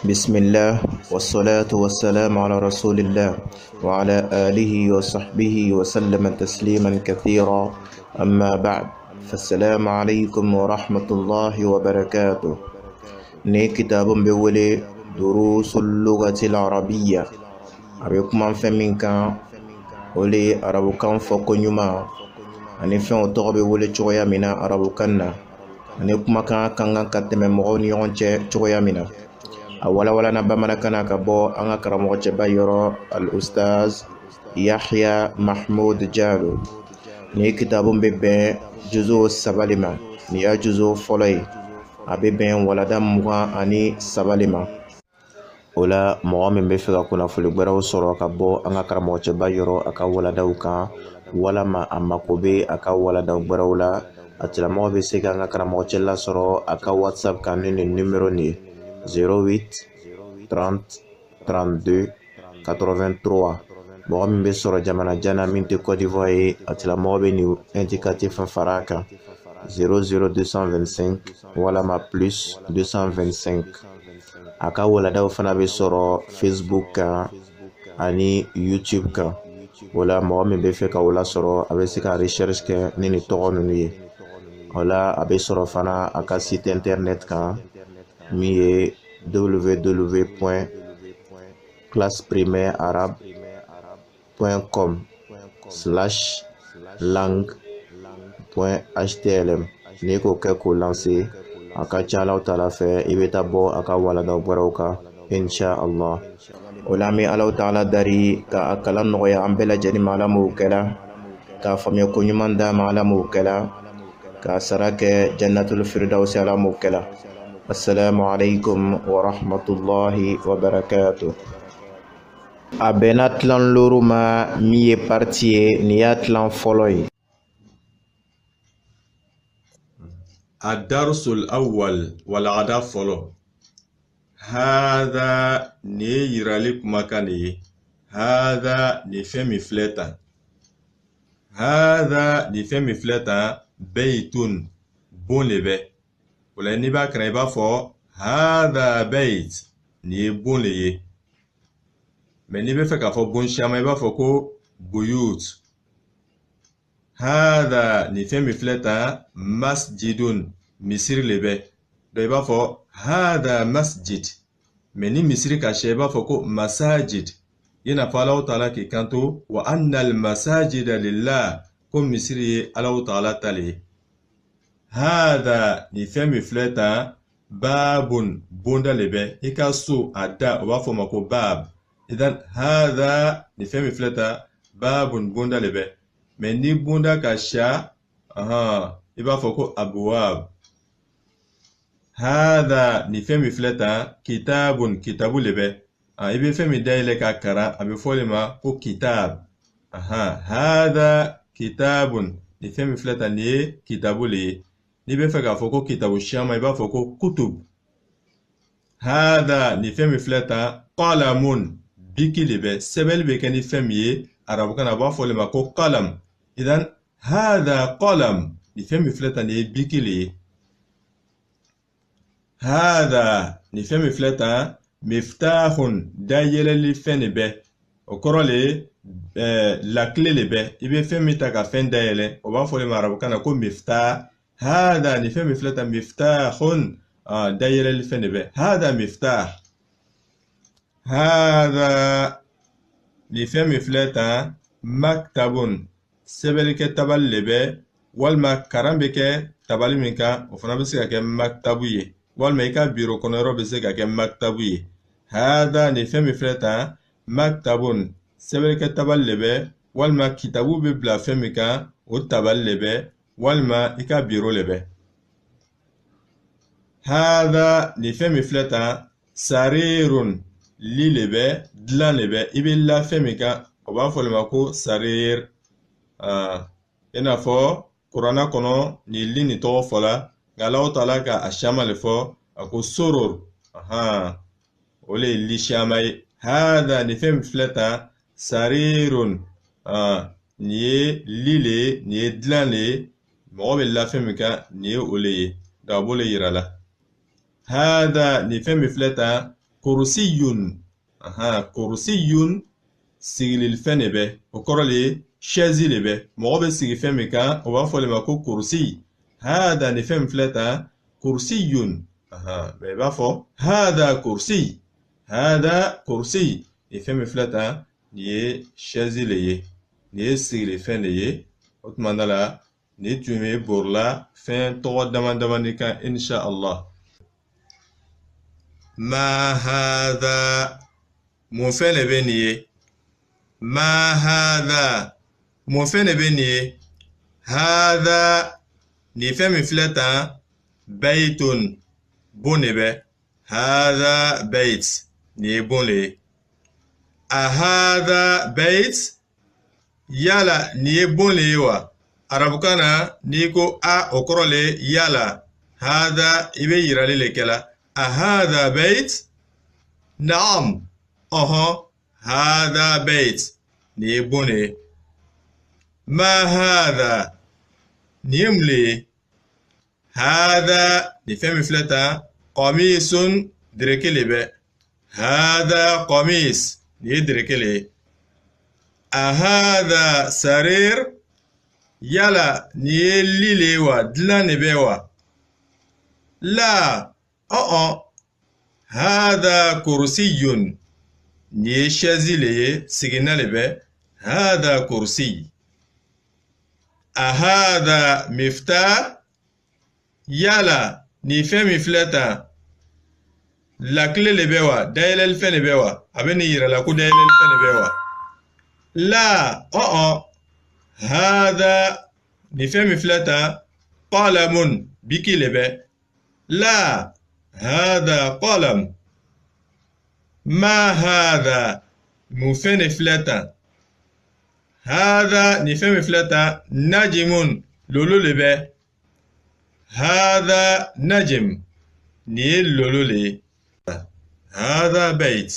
بسم الله والصلاة والسلام على رسول الله وعلى آله وصحبه وسلم تسليما كثيرا أما بعد فالسلام عليكم ورحمة الله وبركاته ني كتاب بولي دروس اللغة العربية أبيكم من فمين كان ولي أرابو كان فوقنيما أني فين أطغبي ولي تشويا منا أرابو كان أني كما كان كتم مغوني يونتي تشويا منا wala na bamana kana ka bo anga karamo ce bayoro al ustaz Yahya Mahmoud Jallow ni kitabun bebe juzo sabalima ni ya juzo folay abebe wala dam muga ani sabalima ola mo min be fega kuna fulu gbaraw soro ka bo anga karamo ce bayoro aka wala dawka wala ma amma ko be aka wala daw gbarawla atla mo be sega anga karamo ce la soro aka whatsapp kan ni numero ni 08 30 32 83 mɔgɔ min bɛ sɔrɔ jamana jana min tɛ Côte d'Ivoire a tigilamɔgɔ bɛ nin indicatif fara kan 00225 walama plus 225 a ka waladaw fana bɛ sɔrɔ Facebook kan ani YouTube kan wala mɔgɔ min bɛ fɛ ka wala sɔrɔ a bɛ se ka recherche kɛ ni nin tɔgɔ ninnu ye wala a bɛ sɔrɔ fana a ka site internet kan min ye www.classeprimaire-arabe.com/langue.html ni ko kɛ ko lancer a ka ca Alaw Taala fɛ i bɛ taa bɔ a ka waladaw bɔraw kan insha Allah o la an bɛ Alaw Taala dari ka a kalan nɔgɔya an bɛɛ lajɛlen ma Ala m'o kɛla k'a faamuya ko ɲuman d'a ma Ala m'o kɛla k'a sara kɛ jannatul firdawsi Ala m'o kɛla. Assalamu alaikum wa rahmatullahi wa barakatuh. A bɛnna tilan loro ma min ye parti ye nin y'a tilan fɔlɔ ye. Ad-darsul awwal walagada fɔlɔ. Hada ni ye yirali kumakan de ye. Hada ni fɛn min filɛ tan. Hada ni fɛn min filɛ tan baytun bon de bɛ. Ola n'i b'a kalan i b'a fɔ hada bayt ni ye bon de ye. Mais n'i bɛ fɛ k'a fɔ bon caman i b'a fɔ ko buyut. Hada ni fɛn min filɛ tan masjidun misiri le bɛ. Donc i b'a fɔ hada masjid. Mais ni misiri ka sɛ i b'a fɔ ko masajid. I n'a fɔ Alaw Taala k'i kanto wa annal masajida lillah ko misiri ye Alaw Taala ta le ye. Hada ni fɛn min filɛ tan babun bonda le bɛ i ka so a da o b'a fɔ ma ko bab. Idan hada ni fɛn min filɛ tan babun bonda le bɛ. Mais ni bonda ka ca i b'a fɔ ko abwab. Hada ni fɛn min filɛ tan kitabun kitabu le bɛ. I bɛ fɛn min dayɛlɛ ka karan a bɛ fɔ o ma ko kitab. Hada kitabun ni fɛn min filɛ tan nin ye kitabu le ye. N'i bɛ fɛ k'a fɔ ko kitabu caman i b'a fɔ ko kutub. Hada ni fɛn min filɛ tan qalamun biki le bɛ sɛbɛnni bɛ kɛ ni fɛn min ye arabukan na a b'a fɔ o ma ko qalam. Idan hada qalam ni fɛn min filɛ tan nin ye biki le ye. Hada ni fɛn min filɛ tan miftahun dayɛlɛli fɛn de bɛ. O kɔrɔ le lakile le bɛ. I bɛ fɛn min ta ka fɛn dayɛlɛ o b'a fɔ o ma arabukan na ko miftah. هذا ni fɛn min filɛ tan miftahun dayɛlɛli fɛn de bɛ. هذا miftah. هذا ni fɛn min filɛ tan maktabun sɛbɛnnikɛ tabali le bɛ walima karan bɛ kɛ tabali min kan o fana bɛ se ka kɛ maktabu ye walima i ka biro kɔnɔ yɔrɔ bɛ se ka kɛ maktabu ye. هذا ni fɛn min filɛ tan maktabun sɛbɛnnikɛ tabali le bɛ walima kitabu bɛ bila fɛn min kan o tabali le bɛ walima i ka biro le bɛ. Hada ni fɛn min filɛ tan sarirun li le bɛ dilan le bɛ. I bɛ la fɛn min kan o b'a fɔ o ma ko sarir. I n'a fɔ kuranna kɔnɔ ni li ni tɔgɔ fɔla nka Alaw Taala ka a caman le fɔ a ko soror. O le ye li caman ye. Hada ni fɛn min filɛ tan sarirun nin ye li le nin ye dilan le mɔgɔ bɛ la fɛn min kan nin ye o le ye. Donc a b'o le yira la. Hada ni fɛn min filɛ tan kursiyun. Kursiyun sigilil fɛn de bɛ. O kɔrɔ le chaise le bɛ. Mɔgɔ bɛ sigi fɛn min kan, o b'a fɔ le ma ko kursi. Hada ni fɛn min filɛ tan, kursiyun. Mais i b'a fɔ hada kursi. Hada kursi. Ni fɛn min filɛ tan, ni ye chaise le ye. Ni ye sigili fɛn de ye. O tuma la, ni tun bɛ borila fɛn tɔgɔ dama de kan, insha Allah. Ma hada. Mun fɛn de bɛ nin ye? Ma hada. Mun fɛn de bɛ nin ye? Hada. Ni fɛn min filɛ tan, baytun. Bon de bɛ. Hada bayt. Ni ye bon de ye. A hada bayt. Yala ni ye bon le ye wa? Arabukan na ni ko a o kɔrɔ le yala. Hada i bɛ yirali le kɛla. A hada bayt? Naam. Hada bayt. Ni ye bon le ye. Ma hada. Ni ye mun le ye? Hada ni fɛn min filɛ tan, qamisun dereke le bɛ. Hada qamis. Ni ye dereke le ye. Ahada sarir. Yala ni ye li le wa? Dilan de bɛ wa? La. Hada kursiyun. Ni ye chaise le ye, sigina le bɛ. Hada kursi. Ahada miftah. Yala ni fɛn min filɛ tan, lakile le bɛ wa? Dayɛlɛli fɛn de bɛ wa? A bɛ ni yira la ko dayɛlɛli fɛn de bɛ wa? La. Hada ni fɛn min filɛ tan, qalamun. Biki le bɛ. La. Hada qalam. Ma hada. Mun fɛn de filɛ tan? Hada ni fɛn min filɛ tan, najimun. Lolo le bɛ. Hada najim. Ni ye lolo le ye. Hada bayt.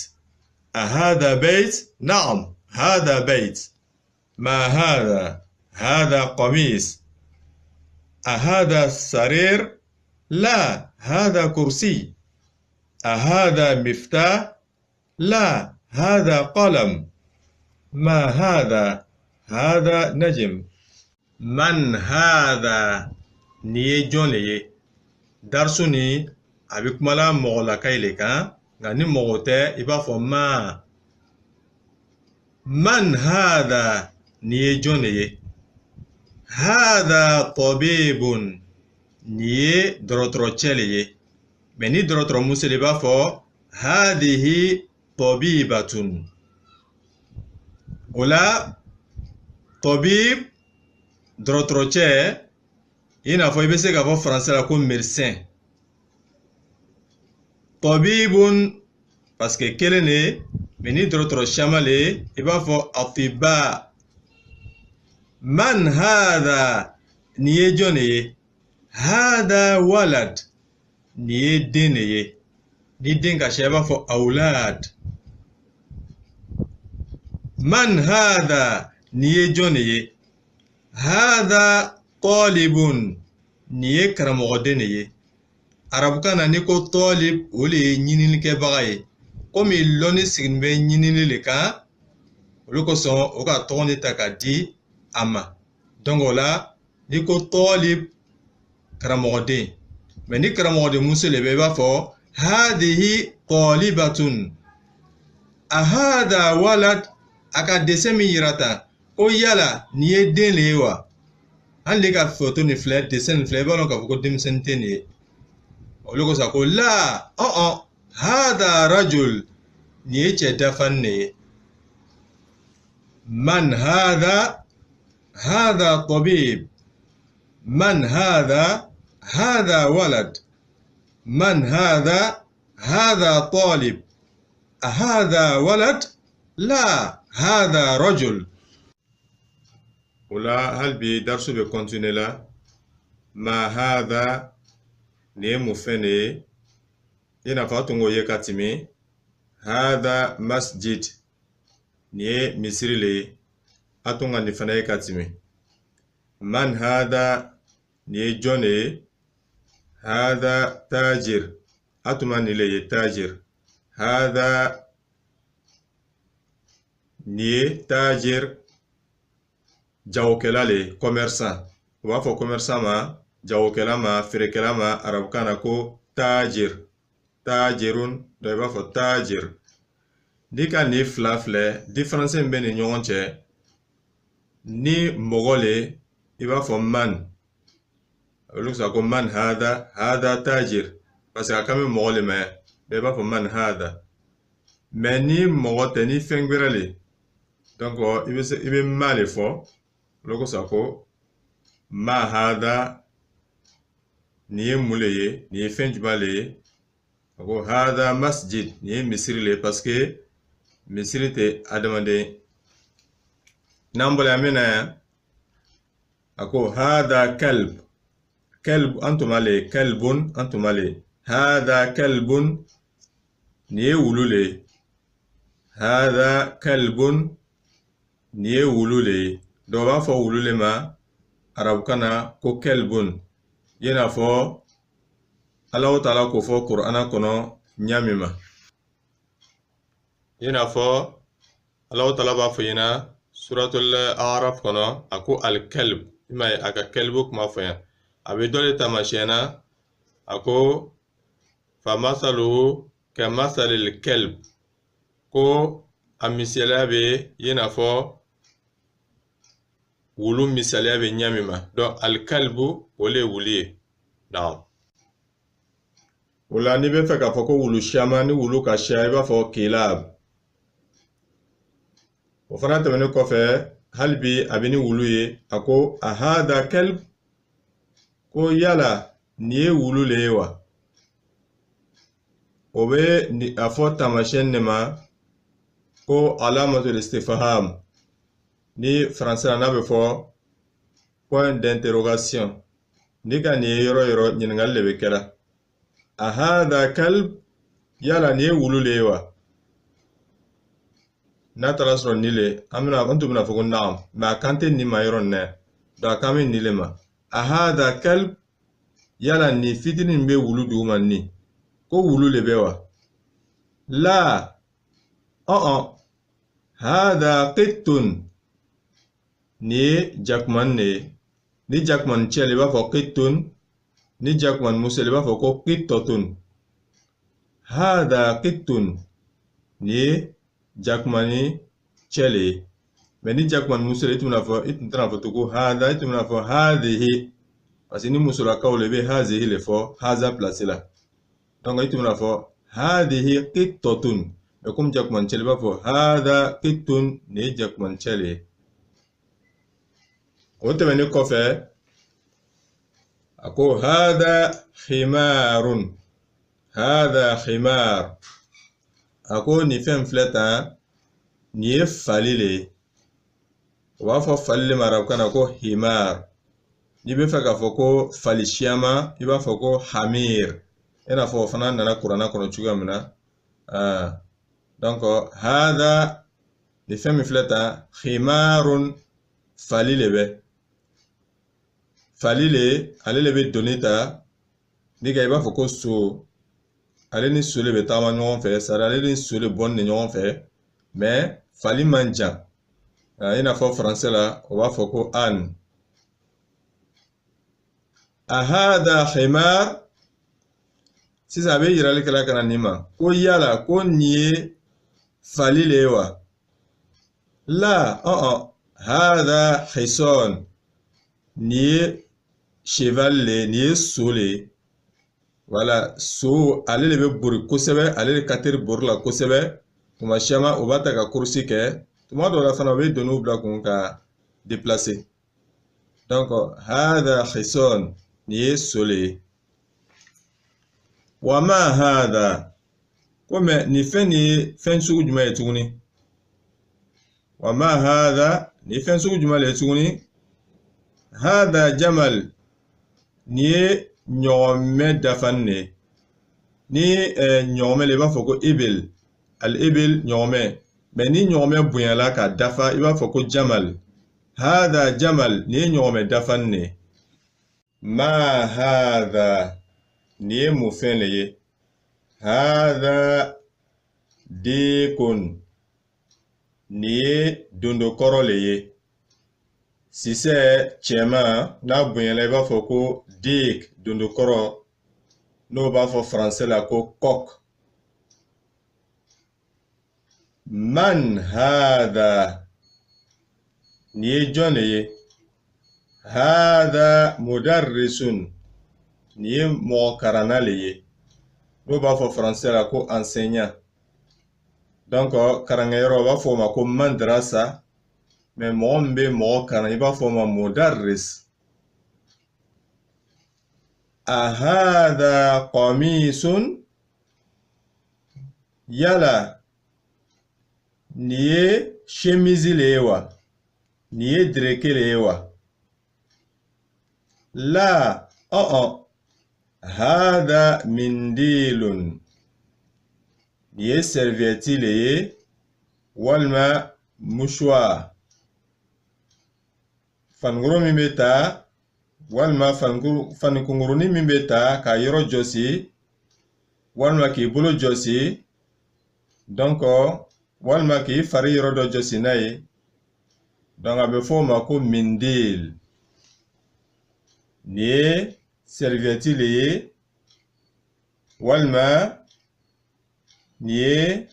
Ahada bayt? Naam. Hada bayt. Ma hada. Hada qamis. Ahada sarir? La. Hada kursi. Ahada miftah? La. Hada qalam. Ma hada. Hada najim. Man hada. Ni ye jɔn le ye? Darsu ni a bɛ kumala mɔgɔlakayi le kan, nka ni mɔgɔ tɛ i b'a fɔ ma. Man hada. Ni ye jɔn le ye? Hada tabibun. Ni ye dɔgɔtɔrɔcɛ le ye. Mais ni dɔgɔtɔrɔmuso le i b'a fɔ hadihi tabibatun. O la tabib dɔgɔtɔrɔcɛ, i n'a fɔ i bɛ se k'a fɔ français la ko médecin. Tabibun parce que kelen de, mais ni dɔgɔtɔrɔ caman le i b'a fɔ atiba. Man hada. Ni ye jɔn de ye? Hada walad. Ni ye den de ye. Ni den ka ca i b'a fɔ awlad. Man hada. Ni ye jɔn de ye? Hada talibun. Ni ye karamɔgɔden de ye. Arabukan na ni ko talib, o le ye ɲininikɛbaga ye. Komi lɔnni sigin bɛ ɲinini le kan, olu kosɔn o ka tɔgɔ de ta ka di a ma. Donc o la ni ko talib, karamɔgɔden. Mais ni karamɔgɔden muso le bɛ i b'a fɔ hadihi talibatun. Ahada walad. A ka dessin min yira tan, ko yala ni ye den le ye wa? Hali ka photo ni filɛ, dessin ni filɛ, i b'a dɔn k'a fɔ ko denmisɛnnin tɛ nin ye. Olu ko sa ko la. Hada rajul. Ni ye cɛ dafan de ye. Man hada. Hada tabib. Man hada. Hada walad. Man hada. Hada talib. Ahada walad? La. Hada rajul. Ola hal bi darsu be continuer la. Ma hada. Ni ye mun fɛn de ye? I n'a fɔ a tun k'o ye ka tɛmɛ. Hada masjid. Ni ye misiri le ye. A tun ka nin fana ye ka tɛmɛ. Man hada. Ni ye jɔn de ye? Hada tajir. A tun ma nin le ye tajir. hada ni tajir jagokɛla le commerçant o b'a fɔ commerçant ma jagokɛla ma feerekɛla ma arabukan na ko tajir tajirun dɔ i b'a fɔ tajir n'i ka ni fila filɛ différence min bɛ ni ɲɔgɔn cɛ ni mɔgɔ le i b'a fɔ man olu sɔ ko man hada tajir parce que a kan bɛ mɔgɔ le mɛ i b'a fɔ man hada mais ni mɔgɔ tɛ ni fɛn wɛrɛ le donc i bɛ ma le fɔ olu sɔ ko ma hada ni ye mun le ye ni ye fɛn jumɛn le ye ko hada masjid ni ye misiri le parce que misiri tɛ adamaden n'an bɔra yan min na yan a ko hada kalb kalb an tun b'a le kalbun an tun b'a le hada kalbun ni ye wulu le hada kalbun ni ye wulu le dɔw b'a fɔ wulu le ma arabukan na ko kalbun i n'a fɔ Allahu Taala k'o fɔ Kur'ana kɔnɔ ɲa min ma i n'a fɔ Allahu Taala b'a fɔ ɲɛna suratul A'raf kɔnɔ a ko al-kalb i m'a ye a ka kalbu kuma fɔ yan a bɛ dɔ de taamasiyɛn na a ko famasaluhu kamasalil kalb ko a misaliya bɛ i n'a fɔ wulu misaliya bɛ ɲa min ma donc al-kalbu o le ye wulu ye naam o la n'i bɛ fɛ k'a fɔ ko wulu siaman ni wulu ka siya i b'a fɔ kilab o fana tɛmɛnen kɔfɛ hali bi a bɛ ni wulu ye a ko a hada kalb ko yala ni ye wulu le ye wa o bɛ a fɔ taamasiyɛn de ma ko alamatul istifham ni français n'a bɛ fɔ point d'interrogation ni ka nin ye yɔrɔ yɔrɔ ɲininkali de bɛ kɛra a hada kalb yala ni ye wulu le ye wa n'a taara sɔrɔ ni le an tun bɛna fɔ ko naam mais a kan tɛ ni ma yɔrɔ nin na donc a kan bɛ ni le ma a hada kalb yala ni fitinin bɛ wulu duguma ni ko wulu le bɛ wa la hada qittun ni ye jakuman de ye ni jakuman cɛ le i b'a fɔ qittun ni jakuman muso le i b'a fɔ ko qittatun hada qittun ni ye jakumani cɛ le ye mais ni jakumani muso le i tun tɛna fɔ to ko hada i tun bɛna fɔ hadihi parce que ni musolakaw le i bɛ hazihi le fɔ haza place la donc i tun bɛna fɔ hadihi qittatun mais comme jakumani cɛ le i b'a fɔ hada qittun ni ye jakumani cɛ le ye o tɛmɛnen kɔfɛ a ko hada khimarun hada khimar a ko ni fɛn filɛ tan ni ye fali le ye o b'a fɔ fali le ma arabukan na ko himar n'i bɛ fɛ k'a fɔ ko fali siyama i b'a fɔ ko hamir i n'a fɔ o fana nana kuranna kɔnɔ cogoya min na donc hada ni fɛn min filɛ tan khimarun fali le bɛ fali le ale le bɛ doni ta ni ka i b'a fɔ ko so ale ni so le bɛ taama ɲɔgɔn fɛ sari ale ni so le bɔn ni ɲɔgɔn fɛ mais fali man jan i n'a fɔ français la o b'a fɔ ko an a hada khimar sisan a bɛ yirali kɛla ka na nin ma ko yala ko nin ye fali le ye wa la hada hison nin ye cheval le nin ye so le wala so ale le bɛ bori kosɛbɛ ale le ka teri bori la kosɛbɛ tuma caman o b'a ta ka kurusi kɛ tuma dɔw la fana o bɛ doniw bila kun ka déplacer donc hada hison nin ye so le ye wa ma hada ko mais nin fɛn nin ye fɛn sugu jumɛn ye tuguni wa ma hada nin fɛn sugu jumɛn le ye tuguni hada jamal nin ye ɲɔgɔnmɛ dafani de ni ɲɔgɔnmɛ le i b'a fɔ ko ibil al ibil ɲɔgɔnmɛ mais ni ɲɔgɔnmɛ bonyala ka dafa i b'a fɔ ko jamal hada jamal nin ye ɲɔgɔnmɛ dafani de ma hada nin ye mun fɛn le ye hada diikun nin ye dondo kɔrɔ le ye sisɛ cɛman n'a bonyana i b'a fɔ ko diik dondo kɔrɔ n'o b'a fɔ faransɛ la ko coq. Man hadha nin ye jɔn de ye hadha mudarrisun nin ye mɔgɔ karanna le ye n'o b'a fɔ faransɛ la ko enseignant. Donc karankɛyɔrɔ u b'a fɔ o ma ko madrasa mais mɔgɔ min bɛ mɔgɔ karan i b'a fɔ o ma mudarris. Ahadha qamisun yala nin ye chemise le ye wa nin ye direke le ye wa la hadha mindilun nin ye serviette le ye walima mouchoir fankuru min bɛ ta walima fanikunkuru min bɛ ta ka yɔrɔ jɔsi walima k'i bolo jɔsi donc walima k'i fari yɔrɔ dɔ jɔsi n'a ye donc a bɛ fɔ o ma ko mindil. Nin ye serviette le ye walima nin ye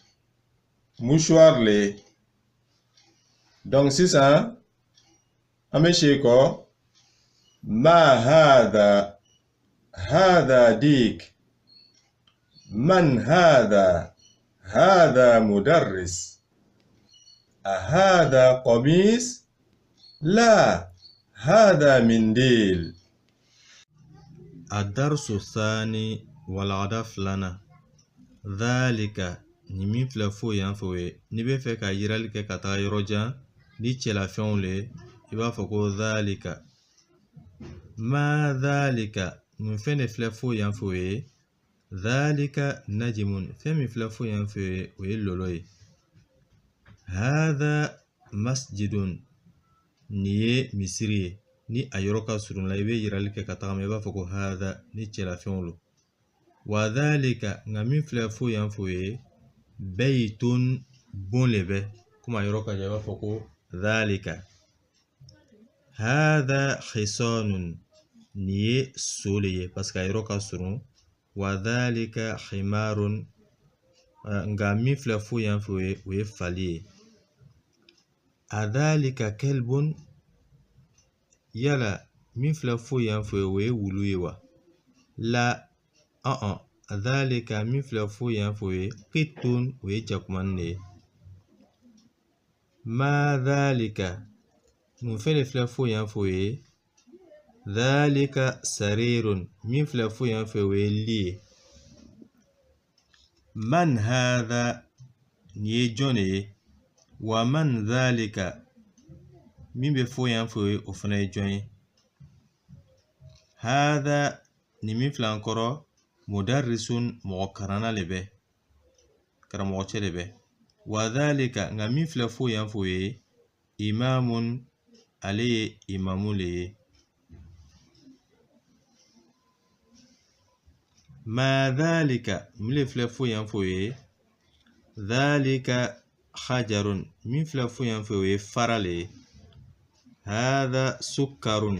mouchoir le ye. Donc sisan an bɛ segin kɔ ma hadha hadha dik man hadha hadha mudarris ahadha qamis la hadha mindil. الدرس الثاني والعادة فلانا ذلك نمي فلفو ينفوي نبي فك يرالك كتا يروجا دي تشلا فيونلي يبا فكو ذلك ما ذلك من فين فلفو ينفوي ذلك نجم فين فلفو ينفوي ويلولوي هذا مسجد ني مصري ni a yɔrɔ ka surun la i bɛ yirali kɛ ka tagama i b'a fɔ ko hadha ni cɛlafɛnw lo wa dhalika nka min filɛ fo yan fo ye baytun bon le bɛ komi a yɔrɔ ka jan i b'a fɔ ko dhalika hadha khisanun ni ye so le ye parce que a yɔrɔ ka surun wa dhalika khimarun nka min filɛ fo yan fo ye o ye fali ye a dhalika kelbun yala min filɛ fo yan fo o ye wulu ye wa la dhalika min filɛ fo yan fo ye qittun o ye jakumani de ye ma dhalika mun fɛn de filɛ fo yan fo ye dhalika sarirun min filɛ fo yan fo o ye li ye man hadha ni ye jɔn de ye wa man dhalika min bɛ fo yan fo ye o fana ye jɔn ye hadha ni min filɛ an kɔrɔ mudarrisun mɔgɔ karanna le bɛ karamɔgɔcɛ le bɛ wa dhalika nka min filɛ fo yan fo ye imamun ale ye imamu le ye ma dhalika min le filɛ fo yan fo ye dhalika hajarun min filɛ fo yan fo ye fara le ye hadha sukkarun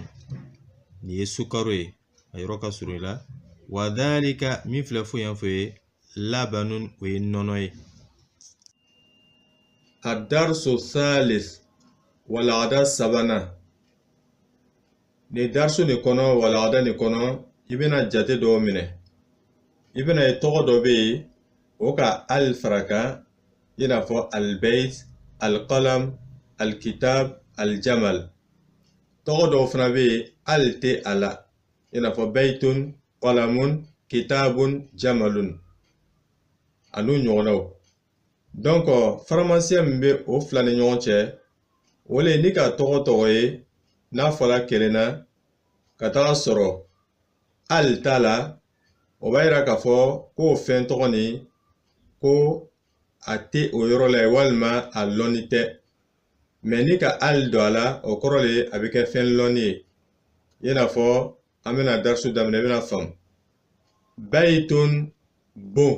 ni ye sukaro ye a yɔrɔ ka surun i la wa dhalika min filɛ fo yan fo ye labanun o ye nɔnɔ ye الدرس الثالث والعادة السبنة ni darsu ni kɔnɔ walada ni kɔnɔ i bɛna jate dɔw minɛ i bɛna ye tɔgɔ dɔ bɛ yen o ka al faraka i n'a fɔ albayt alqalam alkitab aljamal tɔgɔ dɔw fana bɛ yen al tɛ a la i n'a fɔ baytun qalamun kitabun jamalun anu ɲɔgɔnnaw donc faramasiya min bɛ o fila ni ɲɔgɔn cɛ o le ni ka tɔgɔ ye n'a fɔra kelen na ka taga sɔrɔ al t'a la o b'a yira k'a fɔ k'o fɛn tɔgɔ nin ko a tɛ o yɔrɔ la walima a lɔnni tɛ mais ni ka al don a la o kɔrɔ de a bɛ kɛ fɛn lɔnni ye i n'a fɔ an bɛna darisu daminɛ i bɛna faamu baytun bon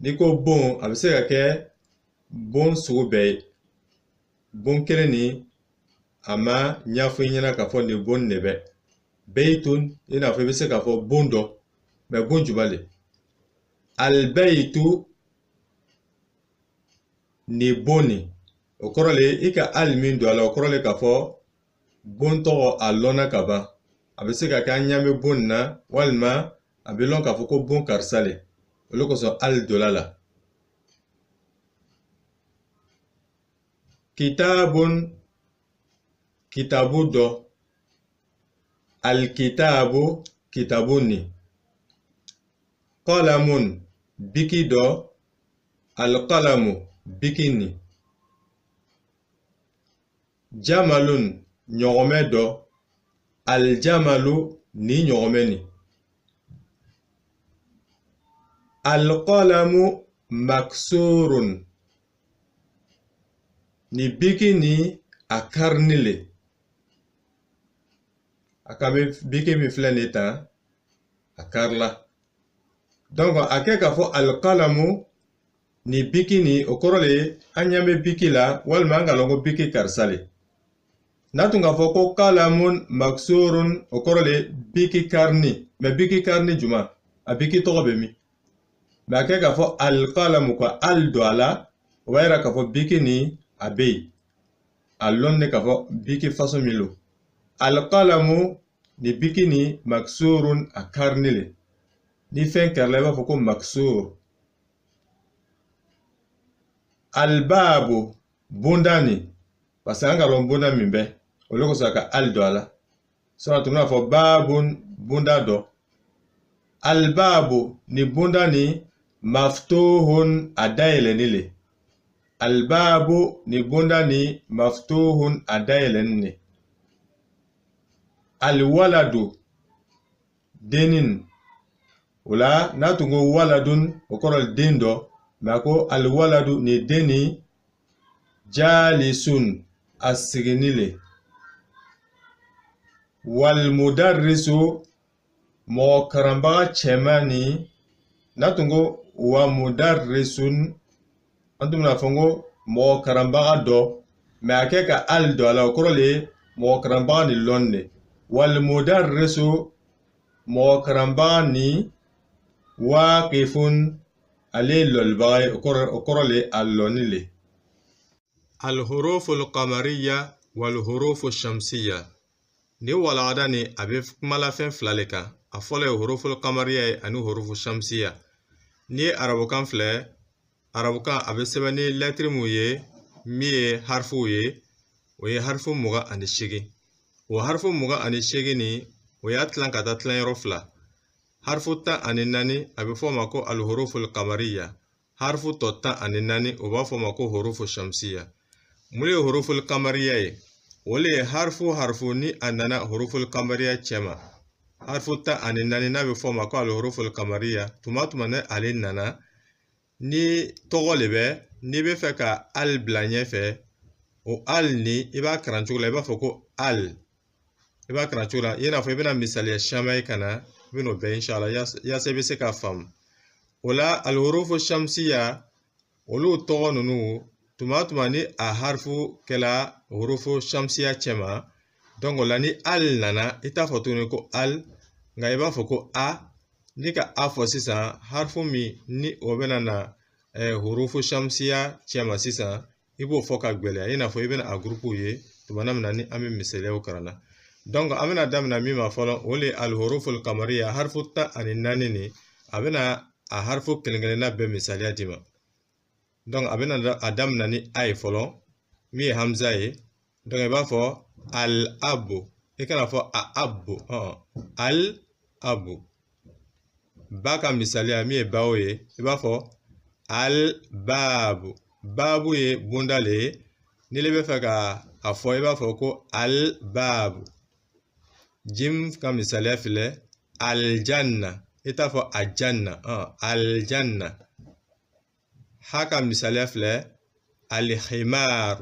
N'i ko bon a bɛ se ka kɛ bon sugu bɛɛ ye. Bon kelen ni a ma ɲɛfɔ i ɲɛna k'a fɔ nin bon de bɛ. Beytun i n'a fɔ i bɛ se k'a fɔ bon dɔ, mais bon jumɛn de? Albeytu ni bon ni. O kɔrɔ le i ka al min don a la o kɔrɔ le k'a fɔ bon tɔgɔ a lɔnna ka ban. A bɛ se ka kɛ an ɲɛ bɛ bon na walima a bɛ lɔn k'a fɔ ko bon karisa le. Olu kosɔn al donna la. Kitabun kitabu dɔ. Alkitabu kitabun ni. Qalamun biki dɔ. Alqalamu biki ni. Jamalun ɲɔgɔmɛ dɔ. Aljamalu ni ɲɔgɔmɛ ni. Alqalamu maksurun ni biki ni a karni le. A ka biki min filɛ nin tan a karila. Donc a kɛ k'a fɔ alqalamu ni biki ni o kɔrɔ le an ɲɛ bɛ biki la walima an ka lɔn ko biki karisa le. N'a tun k'a fɔ ko qalamun maksurun o kɔrɔ le biki karni, mais biki karni juma a biki tɔgɔ bɛ min? Mais a kɛ k'a fɔ alqalamu ka al don a la o b'a yira k'a fɔ biki ni a bɛ yen. A lɔn ne k'a fɔ biki façon min lo. Alqalamu ni biki ni maksurun a karni le. Ni fɛn karila i b'a fɔ ko maksur. Albabu bonda ni parce que an ka lɔn bonda min bɛ olu kosɔn a ka al don a la. Sinon tun b'a fɔ babun bonda dɔ. Albabu ni bonda ni maftuhun a dayɛlɛni le. Albabu ni bonda ni maftuhun a dayɛlɛni le. Alwaladu denin. O la n'a tun ko waladun o kɔrɔ den dɔ. Mais ko alwaladu ni deni jalisun a sigini le. Walmudarrisu mɔgɔ karanbaga cɛman ni. N'a tun ko wa mudarrisun an tun bɛna fɔ ko mɔgɔ karanbaga dɔ, mais a kɛ ka al don a la o kɔrɔ le mɔgɔ karanbaga ni lɔn de. Walmudarrisu mɔgɔ karanbaga ni waqifun ale lɔlibaga ye o kɔrɔ le a lɔni le. Alhurufu alqamariya walhurufu shamsiya. Ni walagada ni a bɛ kumalafɛn fila le kan. A fɔlɔ ye hurufu alqamariya ye ani hurufu shamsiya. Ni ye arabukan filɛ, arabukan a bɛ sɛbɛn ni lɛtiri mun ye min ye harifuw ye, o ye harifu 28. O harifu 28 ni o y'a tilan ka taa tilan yɔrɔ fila. Harifu 14 a bɛ fɔ o ma ko alhurufu alqamariya. Harifu tɔ 14 o b'a fɔ o ma ko hurufu shamsiya. Mun ye hurufu alqamariya ye? O le ye harifu ni a nana hurufu alqamariya cɛma. Harifu 14 n'a bɛ fɔ o ma ko alhurufu alqamariya. Tuma ne ale nana ni tɔgɔ le bɛ, n'i bɛ fɛ ka al bila ɲɛfɛ, o al ni i b'a karan cogo la i b'a fɔ ko al. I b'a karan cogo la i n'a fɔ i bɛna misaliya caman ye ka na i bɛn'o bɛɛ inshallah yaasa i bɛ se k'a faamu. O la alhurufu shamsiya olu tɔgɔ ninnu tuma ni a harifu kɛla hurufu shamsiya cɛma, donc o la ni al nana i t'a fɔ tuguni ko al, nka i b'a fɔ ko a. Ni ka a fɔ sisan harifu min ni o bɛna na hurufu shamsiya cɛma sisan i b'o fɔ ka gwɛlɛya i n'a fɔ i bɛna a gurupuw ye tumana min na ni an bɛ misaliyaw karanna. Donc an bɛna daminɛ min ma fɔlɔ o le ye alhurufu alqamariya harifu 14 ni a bɛna a harifu kelen kelenna bɛɛ misaliya di ma. Donc a bɛna a daminɛ ni a ye fɔlɔ min ye hamza ye. Donc i b'a fɔ al abu, i kana fɔ a abu, al abu. Ba ka misaliya min ye bawo ye i b'a fɔ al babu. Babu ye bonda le ye. Ni le bɛ fɛ ka a fɔ i b'a fɔ ko al babu. Jim ka misaliya filɛ aljanna i t'a fɔ ajanna, aljanna. Ha ka misaliya filɛ alhimar,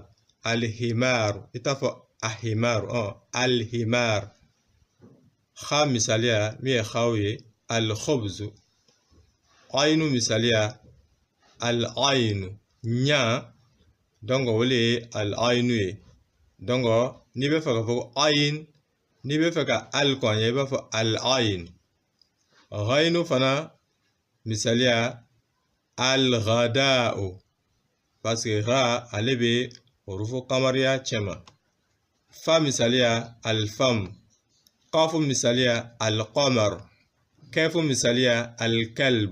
alhimar i t'a fɔ ahimar, alhimar. Ha misaliya min ye haw ye alkhubzu. Aynu misaliya al-aynu nya donc wole al-aynu ye donc ni bɛ fɛ ka fɔ ayin ni bɛ fɛ ka al kɔn ye i b'a fɔ al-ayn ghaynu fana misaliya al-ghada'u parce que gha ale bɛ hurufu kamariya cɛma fa misaliya al-fam qafu misaliya al-qamar kafu misaliya al-kalb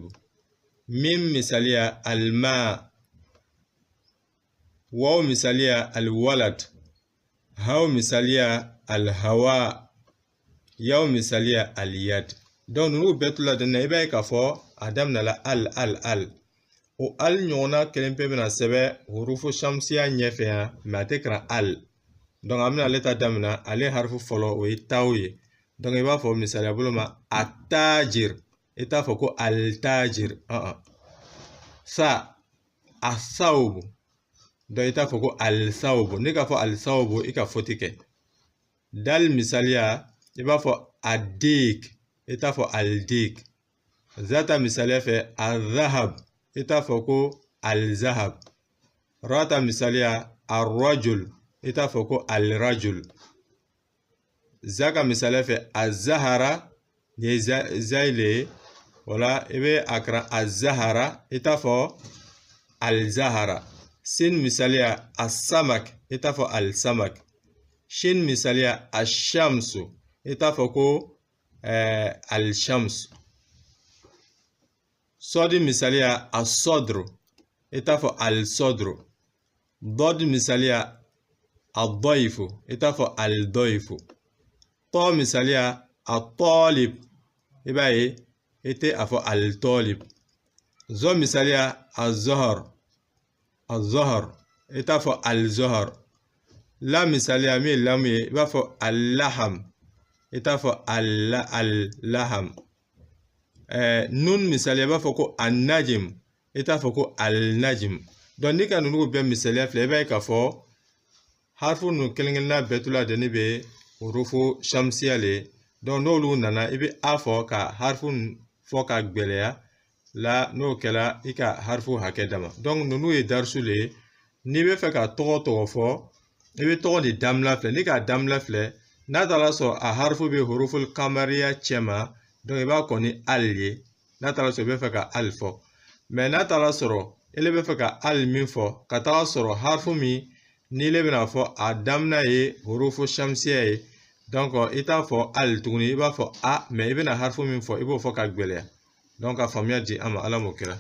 mim misaliya al-ma waw misaliya al-walad haw misaliya al-hawa yaw misaliya al-yad donc nous betula de ne b'a ka fɔ adam na la al o al ɲɔgɔnna kelen pe bɛna sɛbɛ hurufu shamsiya ɲɛfɛ yan mais a tɛ kɛra al donc an bɛna ale ta damina ale harifu fɔlɔ o ye taw ye donc i b'a fɔ misaliya bolo ma atajir i t'a fɔ ko al-tajir sa asawbu donc i t'a fɔ ko al-sawbu ne ka fɔ al-sawbu i ka fɔti kɛ dal misaliya i b'a fɔ adik i t'a fɔ al-dik zata misaliya fɛ al-zahab i t'a fɔ ko al-zahab rata misaliya al-rajul i t'a fɔ ko al-rajul zaka misaliya fɛ al-zahara ni ye zayile wala i bɛ a kɛra al-zahara i t'a fɔ al-zahara sin misaliya al-samak i t'a fɔ al-samak shin misaliya al-shamsu i t'a fɔ ko al-shams sodi misaliya al-sodru i t'a fɔ al-sodru dod misaliya al-doifu i t'a fɔ al-doifu to misaliya al-talib i b'a ye i tɛ a fɔ al-talib zo misaliya al-zohar i t'a fɔ al-zohar la misaliya min ye lamu ye i b'a fɔ al-laham i t'a fɔ al-laham nun misaliya i b'a fɔ ko al-najim i t'a fɔ ko al-najim donc ni ka ninnu bɛɛ misaliya filɛ i b'a ye k'a fɔ harifu ninnu kelen-kelenna bɛɛ tula deni bɛ hurufu shamsiya le donc n'olu nana i bɛ a fɔ ka harifu fɔ ka gwɛlɛya la n'o kɛra i ka harifu hakɛ dama donc ninnu ye darisu le ye n'i bɛ fɛ ka tɔgɔ fɔ i bɛ tɔgɔ de damila filɛ ni k'a damila filɛ n'a taara sɔrɔ a harifu bɛ hurufu kamariya cɛma donc i b'a kɔn ni al ye n'a taara sɔrɔ i bɛ fɛ ka al fɔ mais n'a taara sɔrɔ ele bɛ fɛ ka al min fɔ ka taga sɔrɔ harifu min ni le bɛna fɔ a damina ye hurufu shamsiya ye donc i t'a fɔ al tuguni i b'a fɔ a mais i bɛna harifu min fɔ i b'o fɔ ka gwɛlɛya donc ka faamuya di an ma ala m'o kɛra